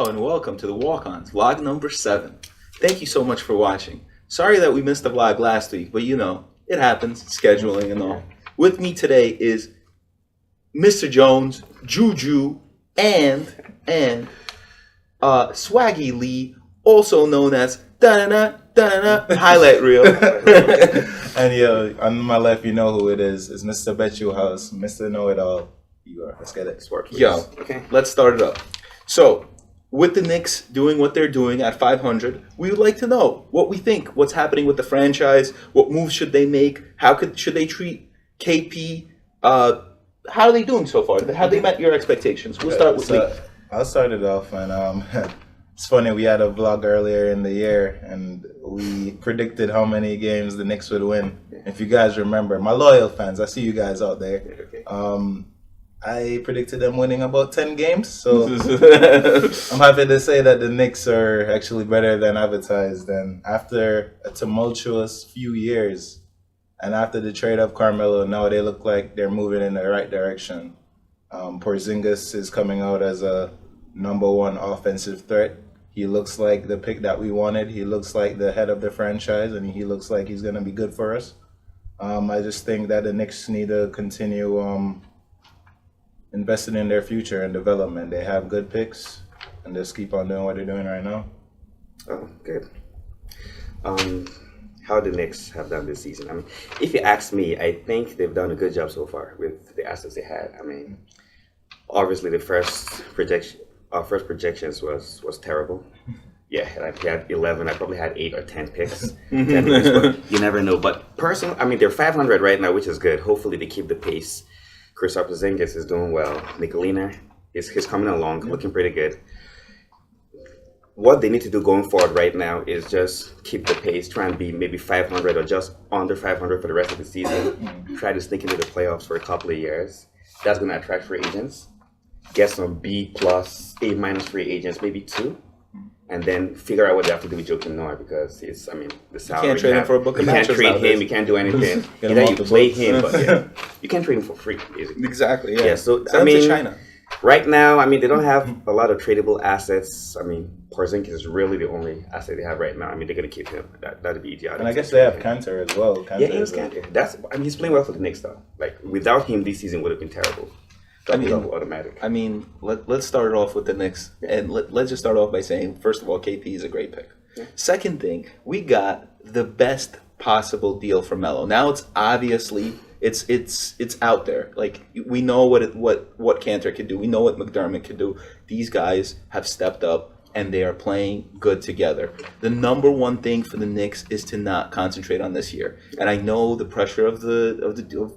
Hello and welcome to the Walk Ons, vlog number 7. Thank you so much for watching. Sorry that we missed the vlog last week, but it happens, scheduling and all. With me today is Mr. Jones, Juju, and Swaggy Lee, also known as da-na-na, highlight reel. And on my left, you know who it is. It's Mr. Bet You House, Mr. Know It All. Let's get it. Okay, let's start it up. So, with the Knicks doing what they're doing at 500, we would like to know what we think, what's happening with the franchise, what moves should they make, should they treat KP, how are they doing so far? Have they met your expectations? We'll start with Lee. I'll start it off, and it's funny, we had a vlog earlier in the year, and we predicted how many games the Knicks would win. If you guys remember, my loyal fans, I see you guys out there. I predicted them winning about 10 games, so I'm happy to say that the Knicks are actually better than advertised. And after a tumultuous few years, and after the trade of Carmelo, now they look like they're moving in the right direction. Porzingis is coming out as a #1 offensive threat. He looks like the pick that we wanted. He looks like the head of the franchise, and he looks like he's going to be good for us. I just think that the Knicks need to continue investing in their future and development. They have good picks, and just keep on doing what they're doing right now. Oh, good. How the Knicks have done this season? I mean, if you ask me, I think they've done a good job so far with the assets they had. I mean, obviously the first projections was terrible. Yeah, I had 11. I probably had 8 or 10 picks. 10 picks, but you never know. But personally, I mean, they're 500 right now, which is good. Hopefully, they keep the pace. Kristaps Porzingis is doing well. Nicolina is coming along, looking pretty good. What they need to do going forward right now is just keep the pace, try and be maybe 500 or just under 500 for the rest of the season. Try to sneak into the playoffs for a couple of years. That's going to attract free agents. Get some B+, A- free agents, maybe 2. And then figure out what they have to do with Joakim Noah, because the salary. You can't trade him for a book of matches. You can't trade him. You can't do anything. You play him, but you can't trade him for free. Basically. Exactly. Yeah. So Send him to China. Right now, they don't have a lot of tradable assets. Porzingis is really the only asset they have right now. They're going to keep him. That'd be idiotic. And I guess they have Cantor as well. Yeah, he was Cantor. He's playing well for the Knicks, though. Like, without him, this season would have been terrible. Automatic. Let's start it off with the Knicks, and let's just start off by saying, first of all, KP is a great pick. Yeah. Second thing, we got the best possible deal for Melo. Now it's obviously it's out there. Like, we know what Cantor can do. We know what McDermott can do. These guys have stepped up, and they are playing good together. The #1 thing for the Knicks is to not concentrate on this year. And I know the pressure of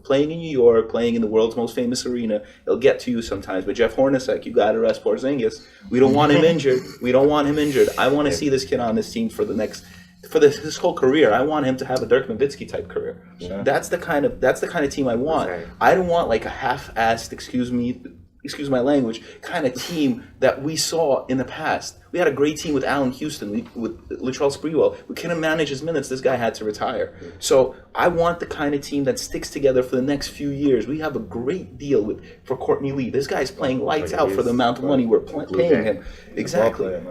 playing in New York, playing in the world's most famous arena, it'll get to you sometimes. But Jeff Hornacek, you got to rest Porzingis. We don't want him injured. I want to see this kid on this team for his whole career. I want him to have a Dirk Nowitzki type career. Yeah. That's the kind of team I want. Okay. I don't want like a half-assed, excuse my language, kind of team that we saw in the past. We had a great team with Allen Houston, with Latrell Sprewell. We couldn't manage his minutes. This guy had to retire. So I want the kind of team that sticks together for the next few years. We have a great deal for Courtney Lee. This guy's playing lights out for the amount of money we're paying him. Exactly.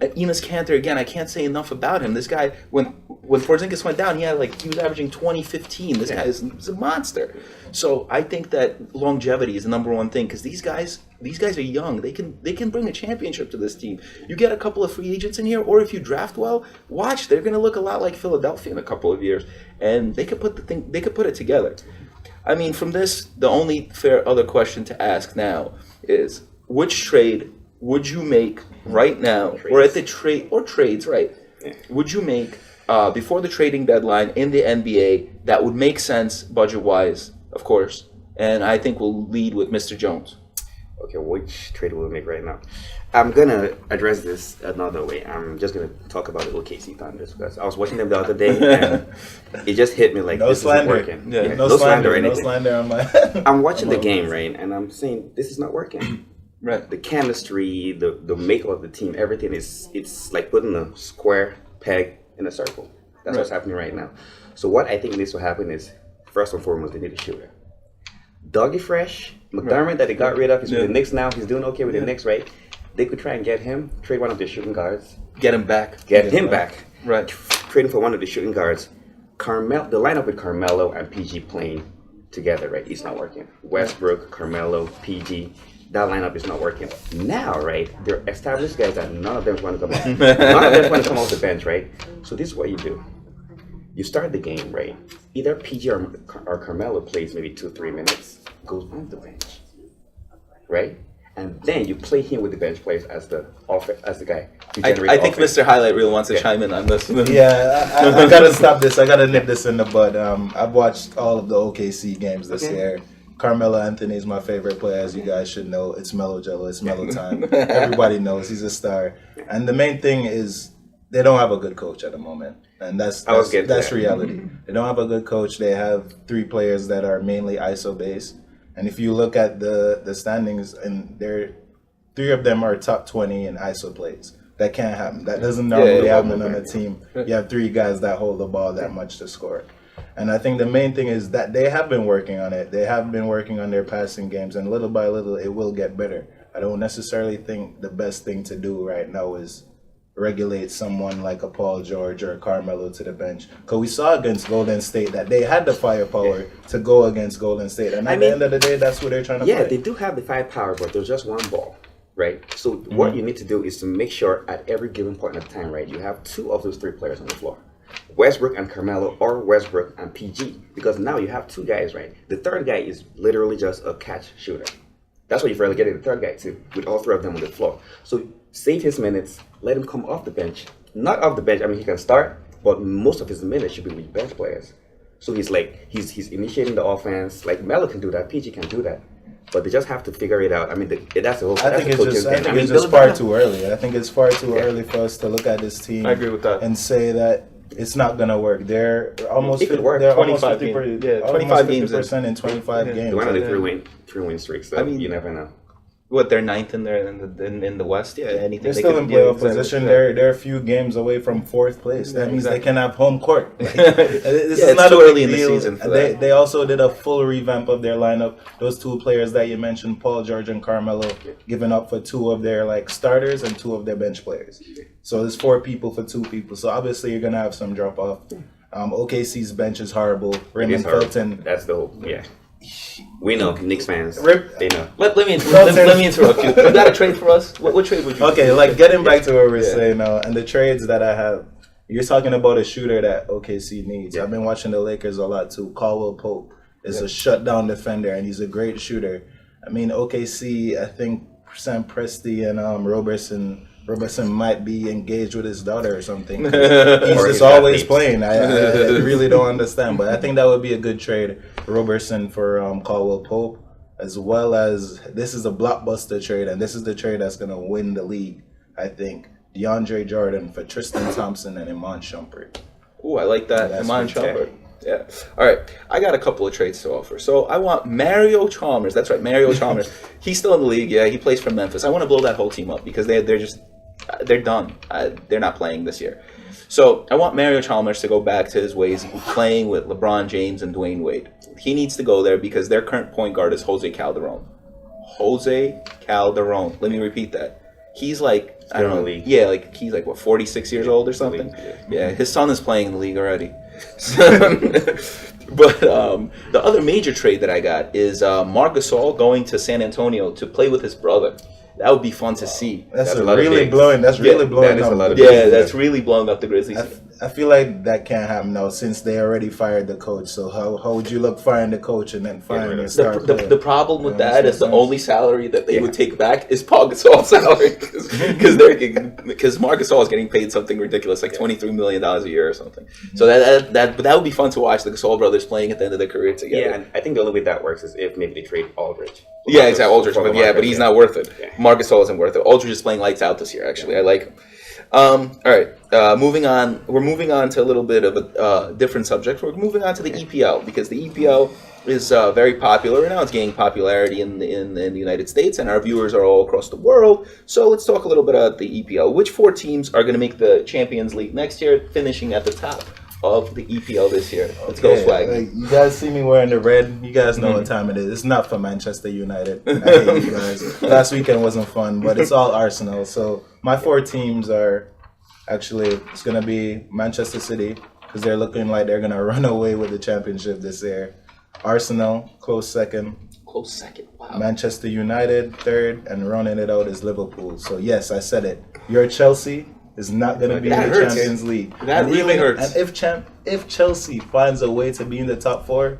Enes Kanter, again, I can't say enough about him. This guy, when Porzingis went down, he was averaging 20-15. This guy is a monster. So I think that longevity is the #1 thing, because these guys are young. They can bring a championship to this team. You get a couple of free agents in here, or if you draft well, watch, they're going to look a lot like Philadelphia in a couple of years, and they could put it together. From this, the only fair other question to ask now is, which trade would you make right now, or at the trades, right? Yeah. Would you make before the trading deadline in the NBA that would make sense budget-wise, of course? And I think we'll lead with Mr. Jones. Okay, which trade will we make right now? I'm gonna address this another way. I'm just gonna talk about the OKC Thunder, because I was watching them the other day and it just hit me like, this isn't working. Yeah, no slander or anything. No slander on my. I'm watching the game, right, and I'm saying this is not working. Right. The chemistry, the makeup of the team, everything it's like putting a square peg in a circle. That's what's happening right now. So what I think needs to happen is, first and foremost, they need a shooter. Dougie Fresh, McDermott that they got rid of, he's with the Knicks now. He's doing okay with the Knicks, right? they could try and get him, trade one of their shooting guards, Get him back. get him back, Right. trade him for one of the shooting guards. The lineup with Carmelo and PG playing together, right? It's not working. Westbrook, Carmelo, PG. That lineup is not working. Now, right? They're established guys that none of them want to come off. None of them want to come off the bench, right? So this is what you do. You start the game, right? Either PG or Carmelo plays maybe 2-3 minutes, goes on the bench, right? And then you play him with the bench players as the guy. To generate I think offense. Mr. Highlight Reel wants to chime in on this. Yeah, I gotta stop this. I gotta nip this in the bud. I've watched all of the OKC games this year. Carmelo Anthony is my favorite player, as you guys should know. It's Melo Jello. It's Melo time. Everybody knows he's a star. And the main thing is they don't have a good coach at the moment, and that's reality. They don't have a good coach. They have 3 players that are mainly ISO based. And if you look at the standings, and 3 of them are top 20 in ISO plays. That can't happen. That doesn't normally happen on a team. You have 3 guys that hold the ball that much to score. And I think the main thing is that they have been working on it. They have been working on their passing games, and little by little, it will get better. I don't necessarily think the best thing to do right now is regulate someone like a Paul George or a Carmelo to the bench. Because we saw against Golden State that they had the firepower to go against Golden State. And at the end of the day, that's what they're trying to play. Yeah, they do have the firepower, but there's just one ball, right? So what you need to do is to make sure at every given point in time, right, you have 2 of those 3 players on the floor. Westbrook and Carmelo, or Westbrook and PG. Because now you have 2 guys, right? The third guy is literally just a catch shooter. That's what you're relegating the third guy to, with all 3 of them on the floor. So save his minutes, let him come off the bench. Not off the bench, I mean, he can start, but most of his minutes should be with bench players. So he's initiating the offense. Like Melo can do that, PG can do that. But they just have to figure it out. I mean, that's the whole. I think it's just far too early. I think it's far too early for us to look at this team. I agree with that. And say that it's not gonna work. They're almost. It could work. They're 25 almost 50%. games. Yeah, 25 games in 25 games. One of the 3-win streaks. So you never know. What, they're 9th in the West? Yeah, anything. They're still in playoff position. They're a few games away from 4th place. That means they can have home court. Like, this is not too early in the deal. season for that. They also did a full revamp of their lineup. Those 2 players that you mentioned, Paul George and Carmelo, giving up for 2 of their starters and 2 of their bench players. So there's 4 people for 2 people. So obviously you're gonna have some drop off. OKC's bench is horrible. Raymond Felton. That's the whole. Yeah. We know, Knicks fans. They know. Let me interrupt you. You got a trade for us? What trade would you? Okay, like getting back to what we're saying now, and the trades that I have. You're talking about a shooter that OKC needs. I've been watching the Lakers a lot too. Caldwell Pope is a shutdown defender, and he's a great shooter. I mean, OKC, I think Sam Presti and Robertson might be engaged with his daughter or something. He's just always playing. I really don't understand. But I think that would be a good trade. Roberson for Caldwell Pope, as well as this is a blockbuster trade, and this is the trade that's going to win the league, I think. DeAndre Jordan for Tristan Thompson and Iman Shumpert. Ooh, I like that. Iman Shumpert. Yeah. All right. I got a couple of trades to offer. So I want Mario Chalmers. That's right, Mario Chalmers. He's still in the league. Yeah, he plays for Memphis. I want to blow that whole team up because they're done. They're not playing this year. So I want Mario Chalmers to go back to his ways playing with LeBron James and Dwayne Wade. He needs to go there because their current point guard is Jose Calderon. Jose Calderon. Let me repeat that. He's like, I don't know. Yeah, like he's like, 46 years old or something? Yeah, his son is playing in the league already. But the other major trade that I got is Marc Gasol going to San Antonio to play with his brother. That would be fun to see. That's really blowing up. That's really blowing up the Grizzlies. I feel like that can't happen now since they already fired the coach. So how would you look firing the coach and then firing the star player? The problem with that is the only salary that they would take back is Paul Gasol's salary because Marc Gasol is getting paid something ridiculous like $23 million a year or something. So that would be fun to watch the Gasol brothers playing at the end of their career together. Yeah, and I think the only way that works is if maybe they trade Aldridge. Yeah, exactly, Aldridge, but he's not worth it. Yeah. Marc Gasol isn't worth it. Aldridge is playing lights out this year. Actually, I like him. All right, moving on. We're moving on to a little bit of a different subject. We're moving on to the EPL because the EPL is very popular right now. It's gaining popularity in the United States, and our viewers are all across the world. So let's talk a little bit about the EPL. Which 4 teams are going to make the Champions League next year, finishing at the top? of the EPL this year. Let's go, Swag. Like, you guys see me wearing the red. You guys know what time it is. It's not for Manchester United. I hate you guys. Last weekend wasn't fun, but it's all Arsenal. So my 4 teams are actually, it's going to be Manchester City because they're looking like they're going to run away with the championship this year. Arsenal, close second. Close second. Wow. Manchester United, third. And running it out is Liverpool. So yes, I said it. Your Chelsea is not going to be in the Champions League. That really hurts. And if Chelsea finds a way to be in the top 4,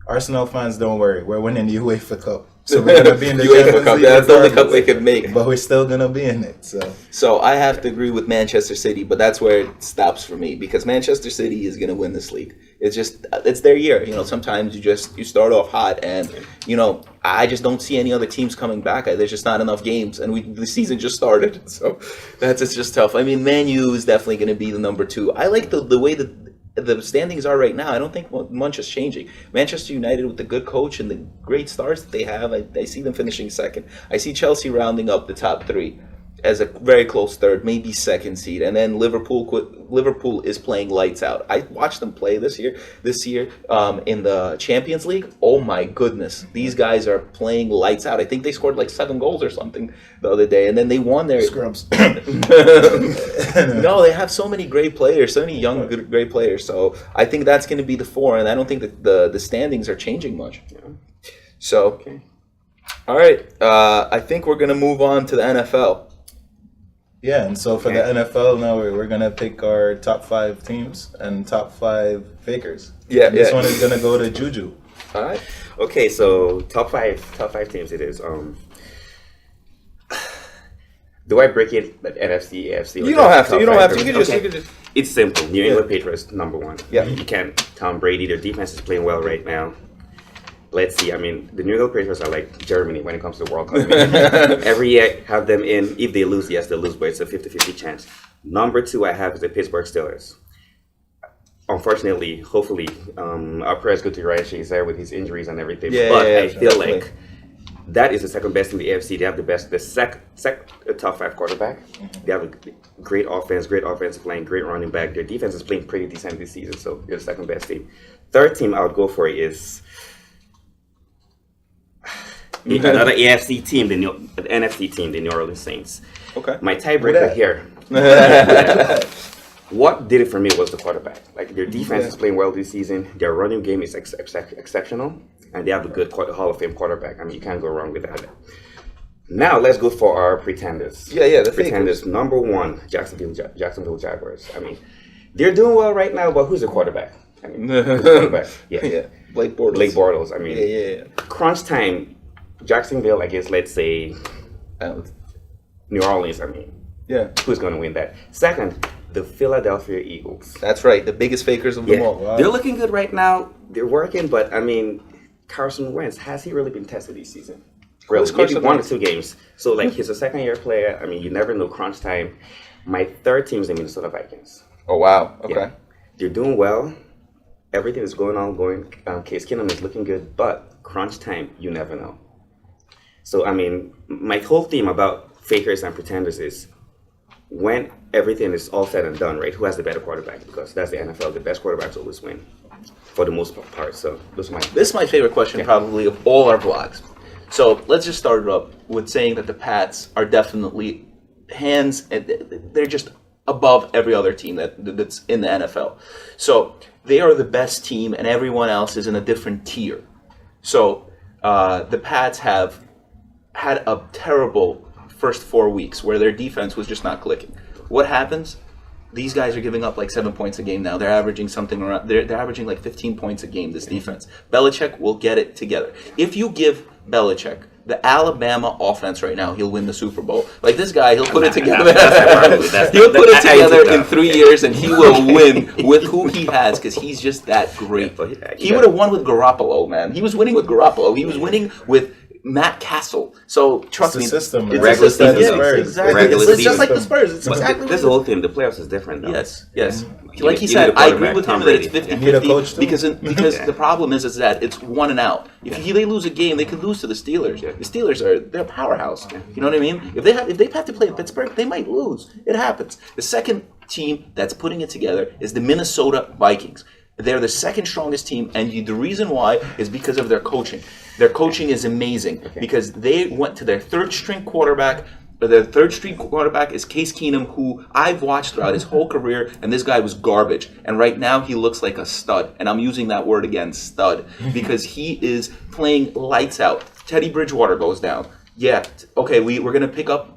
Arsenal fans, don't worry. We're winning the UEFA Cup. So we're going to be in the Champions League. That's the only cup they could make. But we're still going to be in it. So I have to agree with Manchester City, but that's where it stops for me because Manchester City is going to win this league. It's their year. Sometimes you start off hot and, I just don't see any other teams coming back. There's just not enough games and the season just started. So it's just tough. I mean, Man U is definitely going to be the number 2. I like the way that the standings are right now. I don't think much is changing. Manchester United with the good coach and the great stars that they have, I see them finishing second. I see Chelsea rounding up the top 3 as a very close third, maybe second seed, and then Liverpool is playing lights out. I watched them play this year in the Champions League. Oh my goodness, these guys are playing lights out. I think they scored like 7 goals or something the other day, and then they won their Scrubs. No, they have so many great players, so many young great players. So I think that's going to be the 4, and I don't think that the standings are changing much. So, okay. All right, I think we're going to move on to the NFL. Yeah, and so for the NFL now, we're going to pick our top 5 teams and top 5 fakers. Yeah, and this one is going to go to Juju. All right. Okay, so top five teams it is. Do I break it like NFC, AFC? You don't have to. You don't have to. You can just. It's simple. New England Patriots, number 1. Yeah. You can't. Tom Brady, their defense is playing well right now. Let's see. I mean, the New England Patriots are like Germany when it comes to the World Cup. Every year, have them in. If they lose, yes, they'll lose, but it's a 50-50 chance. Number 2 I have is the Pittsburgh Steelers. Unfortunately, hopefully, our prayers go to Ryan Shazier with his injuries and everything. But I feel like that is the second best in the AFC. They have the top 5 quarterback. They have a great offense, great offensive line, great running back. Their defense is playing pretty decent this season, so they're the second best team. Third team I would go for is another AFC team, the NFC team, the New Orleans Saints. Okay. My tiebreaker here. What did it for me was the quarterback. Like, their defense is playing well this season. Their running game is exceptional. And they have a good Hall of Fame quarterback. I mean, you can't go wrong with that. Now, let's go for our pretenders. Yeah, the pretenders. Number 1, Jacksonville Jaguars. I mean, they're doing well right now, but who's the quarterback? I mean, who's the quarterback? Yeah. Blake Bortles. I mean, yeah. Crunch time, Jacksonville, I guess, let's say New Orleans, I mean. Yeah. Who's going to win that? Second, the Philadelphia Eagles. That's right, the biggest fakers of them all. Wow. They're looking good right now. They're working, but I mean, Carson Wentz, has he really been tested this season? Really, maybe 1 or 2 games. So, like, he's a second-year player. I mean, you never know crunch time. My third team is the Minnesota Vikings. Oh, wow. Okay. Yeah. They're doing well. Everything is going on. Case Keenum is looking good, but crunch time, you never know. So, I mean, my whole theme about fakers and pretenders is when everything is all said and done, right, who has the better quarterback? Because that's the NFL. The best quarterbacks always win for the most part. So, this is my favorite question probably of all our vlogs. So let's just start it up with saying that the Pats are definitely they're just above every other team that's in the NFL. So they are the best team and everyone else is in a different tier. So the Pats have had a terrible first 4 weeks where their defense was just not clicking. What happens? These guys are giving up like 7 points a game now. They're averaging something around. They're averaging like 15 points a game. This defense. Belichick will get it together. If you give Belichick the Alabama offense right now, he'll win the Super Bowl. Like this guy, he'll put it together. He'll put it together in 3 years, and he will win with who he has because he's just that great. He would have won with Garoppolo, man. He was winning with Garoppolo. He was winning with Matt Castle. So trust me, system. It's regular season. Exactly. It's just like the Spurs. It's exactly this whole thing. The playoffs is different, though. Yes. Like he said, I agree with him that it's 50-50 because the problem is that it's 1 and out. If they lose a game, they could lose to the Steelers. The Steelers they're a powerhouse. You know what I mean? If they have to play in Pittsburgh, they might lose. It happens. The second team that's putting it together is the Minnesota Vikings. They're the second strongest team, and the reason why is because of their coaching. Their coaching is amazing because they went to their third string quarterback. Their third string quarterback is Case Keenum, who I've watched throughout his whole career, and this guy was garbage. And right now he looks like a stud. And I'm using that word again, stud, because he is playing lights out. Teddy Bridgewater goes down. Yeah, okay, we're going to pick up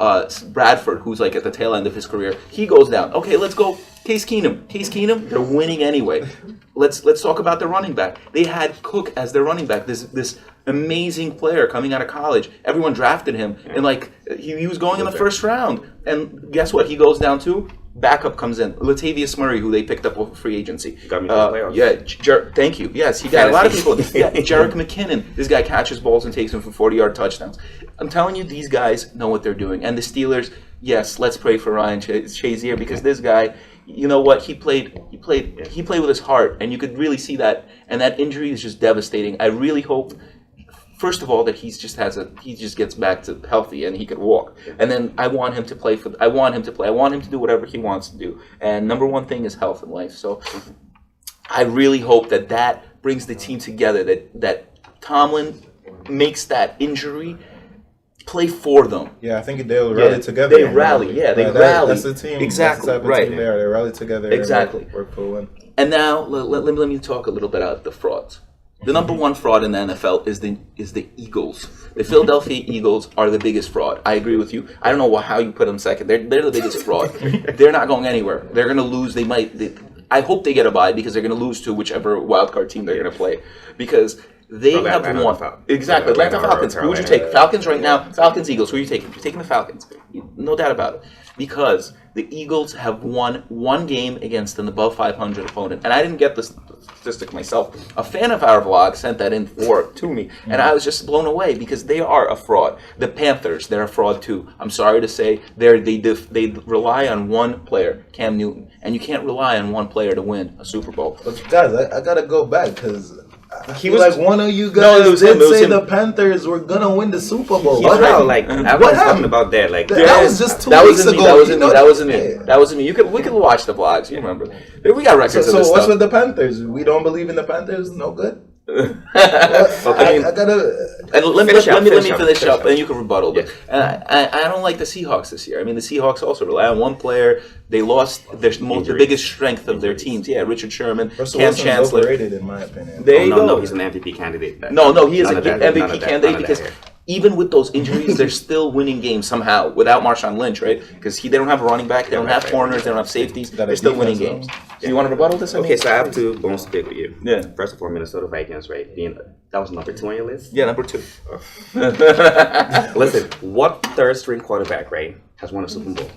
Bradford, who's like at the tail end of his career. He goes down. Okay, let's go Case Keenum. Case Keenum, they're winning anyway. Let's talk about their running back. They had Cook as their running back, this amazing player coming out of college. Everyone drafted him, and like he was going in the first round. And guess what? He goes down too. Backup comes in, Latavius Murray, who they picked up off free agency. Got me to the playoffs. Yeah, thank you. Yes, he got a lot of people. Yeah, Jerick McKinnon. This guy catches balls and takes them for 40-yard touchdowns. I'm telling you, these guys know what they're doing. And the Steelers, yes, let's pray for Ryan Shazier, because this guy, you know what? He played with his heart, and you could really see that. And that injury is just devastating. I really hope, first of all, that he just gets back to healthy and he could walk. And then I want him to play. I want him to do whatever he wants to do. And number one thing is health in life. So I really hope that brings the team together. That Tomlin makes that injury play for them. Yeah, I think they'll rally together. They rally. Yeah, they rally. That's the team. Exactly. That's the type of team they are. They rally together. Exactly. And work for a win. And now let me talk a little bit about the frauds. The number one fraud in the NFL is the Eagles. The Philadelphia Eagles are the biggest fraud. I agree with you. I don't know how you put them second. They're the biggest fraud. They're not going anywhere. They're going to lose. I hope they get a bye because they're going to lose to whichever wildcard team they're going to play, because they have won. Exactly. Atlanta Falcons. Who would you take? Falcons right now. Falcons, Eagles. Who are you taking? You're taking the Falcons. No doubt about it. Because the Eagles have won one game against an above 500 opponent. And I didn't get this statistic myself. A fan of our vlog sent that in to me. And I was just blown away because they are a fraud. The Panthers, they're a fraud too. I'm sorry to say, they rely on one player, Cam Newton. And you can't rely on one player to win a Super Bowl. But guys, I got to go back because he was like one of you guys did say the Panthers were gonna win the Super Bowl. I was talking about that. Like that was just 2 weeks ago. That wasn't me. We could watch the vlogs. You remember? We got records of this So what's stuff. with the Panthers? We don't believe in the Panthers. No good. I gotta. And let me finish up, and you can rebuttal. But I don't like the Seahawks this year. I mean, the Seahawks also rely on one player. They lost the biggest strength of their teams. Yeah, Richard Sherman, Cam Chancellor. Overrated, in my opinion. There you go. No, he's an MVP candidate. No, he is an MVP candidate because even with those injuries, they're still winning games somehow without Marshawn Lynch, right? Because they don't have a running back, they don't have corners, they don't have safeties. They're still winning games. Do you want to rebuttal this? Okay, so I have to bones pick with you. Yeah. First of all, Minnesota Vikings, right? That was number 2 on your list? Yeah, number 2. Listen, what third string quarterback, right, has won a Super Bowl?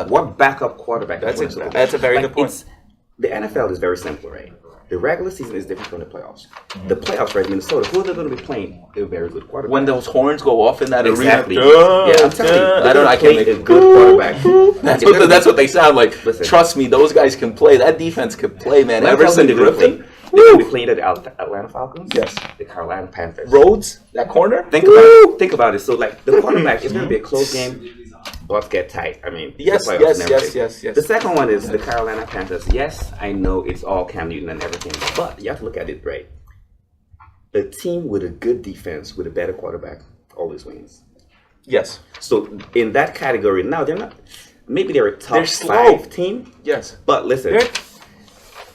What backup quarterback has won a Super Bowl? That's a very good point. The NFL is very simple, right? The regular season is different from the playoffs. The playoffs, right, Minnesota, who are they going to be playing? They're very good quarterback. When those horns go off in that arena. Yeah, I'm telling you. I can't make a good quarterback. That's what they sound like. Listen, trust me, those guys can play. That defense can play, man. Everson Griffin. They're going to be playing at the Atlanta Falcons. Yes. The Carolina Panthers. Rhodes, that corner. Think about it. So, like, the quarterback is going to be a close game. Butts get tight. I mean, yes. The second one is the Carolina Panthers. Yes, I know it's all Cam Newton and everything, but you have to look at it right. A team with a good defense with a better quarterback always wins. Yes. So in that category, now they're not. Maybe they're a top 5 team. Yes. But listen,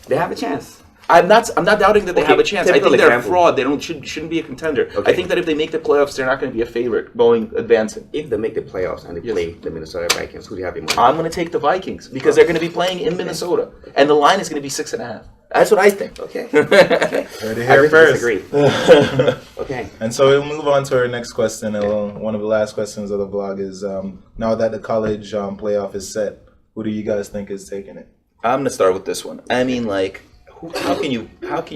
they have a chance. I'm not doubting that they have a chance. I think they're a fraud. They shouldn't be a contender. Okay. I think that if they make the playoffs, they're not going to be a favorite advancing. If they make the playoffs and they play the Minnesota Vikings, who do you have in mind? I'm going to take the Vikings because they're going to be playing in Minnesota, and the line is going to be 6.5. That's what I think. Okay. Heard it here first. Disagree. Okay. And so we'll move on to our next question. One of the last questions of the vlog is: now that the college playoff is set, who do you guys think is taking it? I'm going to start with this one. I mean, like. How can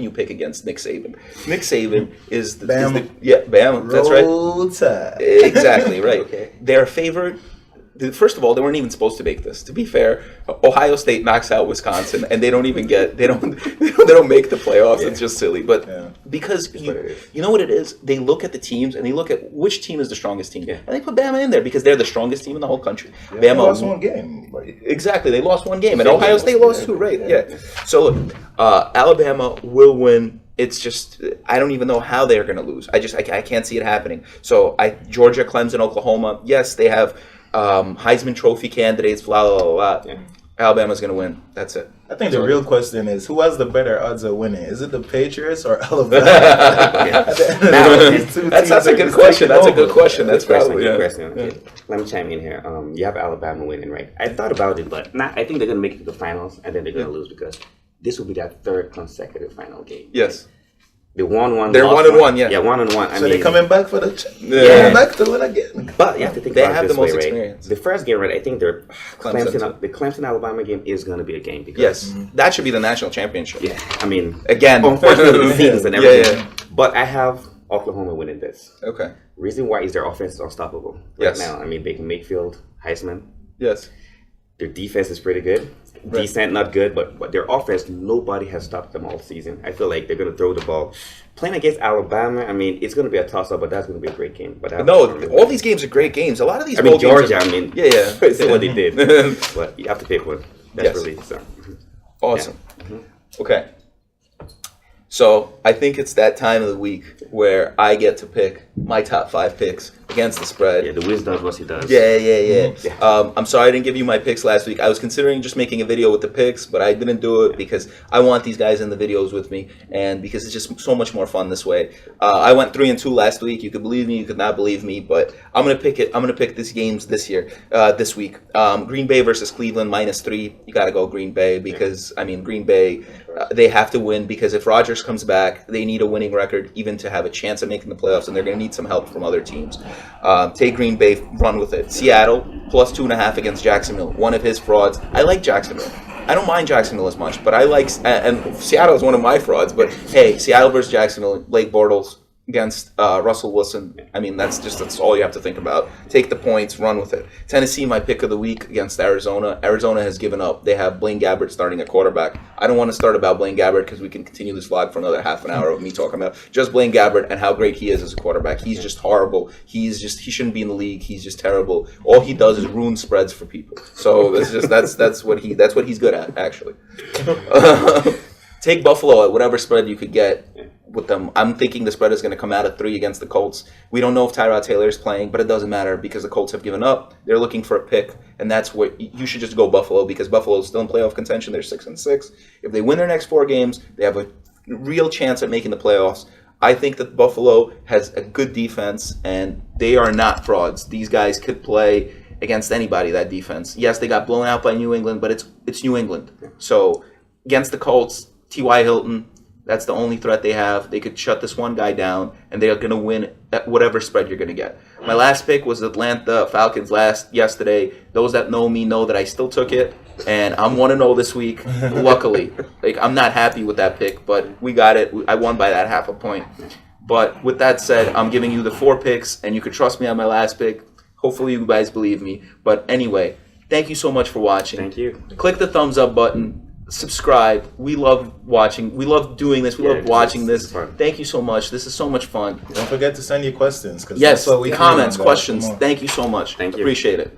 you pick against Nick Saban? Nick Saban is the Bama. That's right. Exactly right. Okay. They're favored. First of all, they weren't even supposed to make this. To be fair, Ohio State knocks out Wisconsin, and they don't even when they don't make the playoffs. It's just silly. But because you know what it is? They look at the teams and they look at which team is the strongest team. And they put Bama in there because they're the strongest team in the whole country. Bama they lost one game. Exactly. They lost one game. And Ohio State lost two, right? Yeah. So look, Alabama will win. It's just, I don't even know how they're going to lose. I can't see it happening. So Georgia, Clemson, Oklahoma, yes, they have Heisman Trophy candidates, blah, blah, blah, blah. Alabama's going to win. That's it. I think the real question is, who has the better odds of winning? Is it the Patriots or Alabama? That's a good question. That's a good question. That's probably good question. Okay. Let me chime in here. You have Alabama winning, right? I thought about it, but I think they're going to make it to the finals, and then they're going to lose because this will be their third consecutive final game. Yes. They won one. They're 1-1, yeah. Yeah, 1-1. So they're coming back for the back to win again. But you have to think they about have it this the most way, experience. Right? The first game, right? I think the Clemson Alabama game is going to be a game because that should be the national championship. Yeah, I mean, again, unfortunately, the seasons and everything. But I have Oklahoma winning this. Okay. Reason why is their offense is unstoppable right now. I mean, Baker Mayfield, Heisman. Yes. Their defense is pretty good. Decent, not good, but their offense, nobody has stopped them all season. I feel like they're going to throw the ball. Playing against Alabama, I mean, it's going to be a toss-up, but that's going to be a great game. But all these games are great games. A lot of these Georgia, I mean, yeah. what they did. But you have to pick one. Desperately. So. Awesome. Yeah. Okay. So I think it's that time of the week where I get to pick my top 5 picks against the spread. Yeah, the Wiz does what he does. Yeah. I'm sorry I didn't give you my picks last week. I was considering just making a video with the picks, but I didn't do it because I want these guys in the videos with me, and because it's just so much more fun this way. I went 3-2 last week. You could believe me, you could not believe me, but I'm gonna pick it. I'm gonna pick these games this week. Green Bay versus Cleveland -3. You got to go Green Bay because I mean Green Bay. They have to win because if Rodgers comes back, they need a winning record even to have a chance at making the playoffs, and they're going to need some help from other teams. Take Green Bay, run with it. Seattle, +2.5 against Jacksonville. One of his frauds. I like Jacksonville. I don't mind Jacksonville as much, but I like... And Seattle is one of my frauds, but hey, Seattle versus Jacksonville, Blake Bortles against Russell Wilson. I mean, that's all you have to think about. Take the points, run with it. Tennessee, my pick of the week against Arizona. Arizona has given up. They have Blaine Gabbert starting at quarterback. I don't want to start about Blaine Gabbert because we can continue this vlog for another half an hour of me talking about just Blaine Gabbert and how great he is as a quarterback. He's just horrible. He shouldn't be in the league. He's just terrible. All he does is ruin spreads for people. So that's what he's good at, actually. Take Buffalo at whatever spread you could get with them. I'm thinking the spread is going to come out at 3 against the Colts. We don't know if Tyrod Taylor is playing, but it doesn't matter because the Colts have given up. They're looking for a pick, and that's what you should just go Buffalo because Buffalo is still in playoff contention. They're 6-6. If they win their next 4 games, they have a real chance at making the playoffs. I think that Buffalo has a good defense, and they are not frauds. These guys could play against anybody, that defense. Yes, they got blown out by New England, but it's New England. So against the Colts, T.Y. Hilton, that's the only threat they have. They could shut this one guy down, and they're going to win at whatever spread you're going to get. My last pick was Atlanta Falcons yesterday. Those that know me know that I still took it, and I'm 1-0 this week, luckily. I'm not happy with that pick, but we got it. I won by that half a point. But with that said, I'm giving you the 4 picks, and you could trust me on my last pick. Hopefully you guys believe me. But anyway, thank you so much for watching. Thank you. Click the thumbs up button. Subscribe. We love watching. We love doing this. We love watching this. Thank you so much. This is so much fun. Don't forget to send your questions. Yes, comments, questions. Thank you so much. Thank you. Appreciate it.